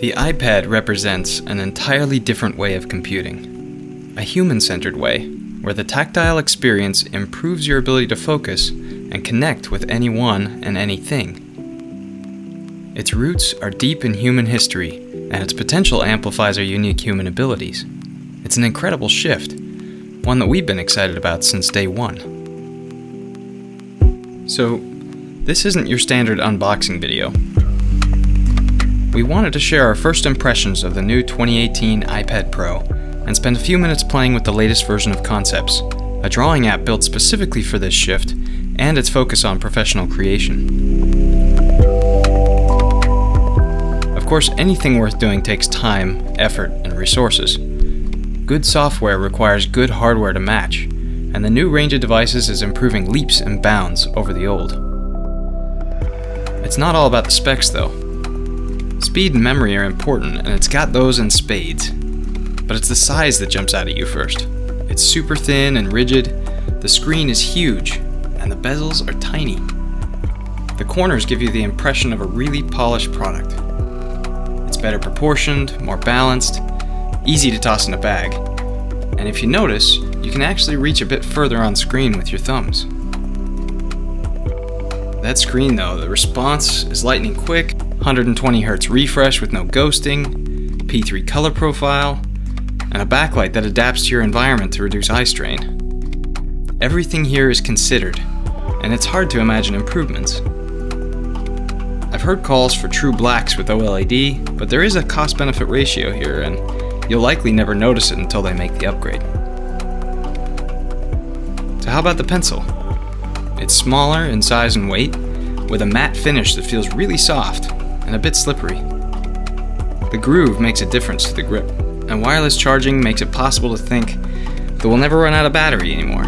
The iPad represents an entirely different way of computing. A human-centered way, where the tactile experience improves your ability to focus and connect with anyone and anything. Its roots are deep in human history, and its potential amplifies our unique human abilities. It's an incredible shift, one that we've been excited about since day one. So, this isn't your standard unboxing video. We wanted to share our first impressions of the new 2018 iPad Pro and spend a few minutes playing with the latest version of Concepts, a drawing app built specifically for this shift and its focus on professional creation. Of course, anything worth doing takes time, effort, and resources. Good software requires good hardware to match, and the new range of devices is improving leaps and bounds over the old. It's not all about the specs though. Speed and memory are important, and it's got those in spades. But it's the size that jumps out at you first. It's super thin and rigid, the screen is huge, and the bezels are tiny. The corners give you the impression of a really polished product. It's better proportioned, more balanced, easy to toss in a bag. And if you notice, you can actually reach a bit further on screen with your thumbs. That screen though, the response is lightning quick, 120 Hertz refresh with no ghosting, P3 color profile, and a backlight that adapts to your environment to reduce eye strain. Everything here is considered, and it's hard to imagine improvements. I've heard calls for true blacks with OLED, but there is a cost-benefit ratio here, and you'll likely never notice it until they make the upgrade. So how about the pencil? It's smaller in size and weight, with a matte finish that feels really soft and a bit slippery. The groove makes a difference to the grip, and wireless charging makes it possible to think that we'll never run out of battery anymore,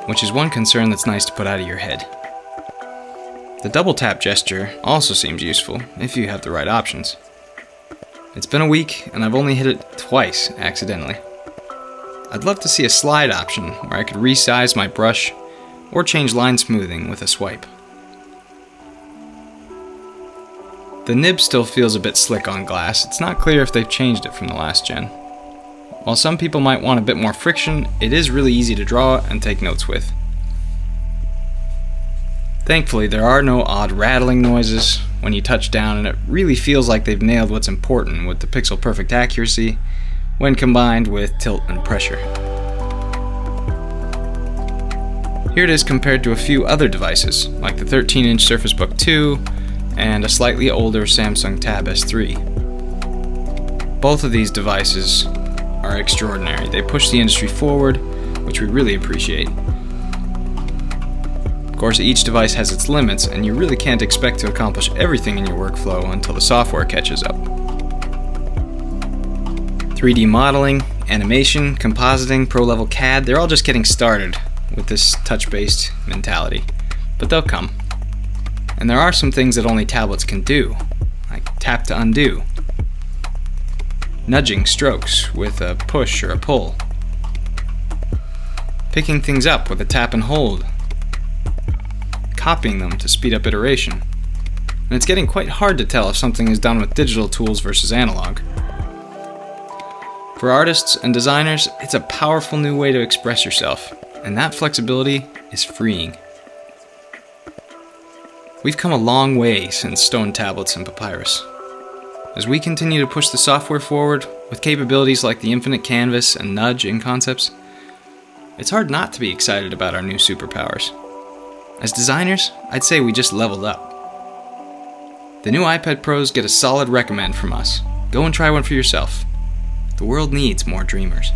which is one concern that's nice to put out of your head. The double tap gesture also seems useful if you have the right options. It's been a week and I've only hit it twice accidentally. I'd love to see a slide option where I could resize my brush or change line smoothing with a swipe. The nib still feels a bit slick on glass. It's not clear if they've changed it from the last gen. While some people might want a bit more friction, it is really easy to draw and take notes with. Thankfully, there are no odd rattling noises when you touch down, and it really feels like they've nailed what's important with the pixel perfect accuracy when combined with tilt and pressure. Here it is compared to a few other devices, like the 13-inch Surface Book 2 and a slightly older Samsung Tab S3. Both of these devices are extraordinary. They push the industry forward, which we really appreciate. Of course, each device has its limits, and you really can't expect to accomplish everything in your workflow until the software catches up. 3D modeling, animation, compositing, pro-level CAD, they're all just getting started with this touch-based mentality, but they'll come. And there are some things that only tablets can do, like tap to undo, nudging strokes with a push or a pull, picking things up with a tap and hold, copying them to speed up iteration. And it's getting quite hard to tell if something is done with digital tools versus analog. For artists and designers, it's a powerful new way to express yourself, and that flexibility is freeing. We've come a long way since stone tablets and papyrus. As we continue to push the software forward with capabilities like the infinite canvas and nudge in Concepts, it's hard not to be excited about our new superpowers. As designers, I'd say we just leveled up. The new iPad Pros get a solid recommend from us. Go and try one for yourself. The world needs more dreamers.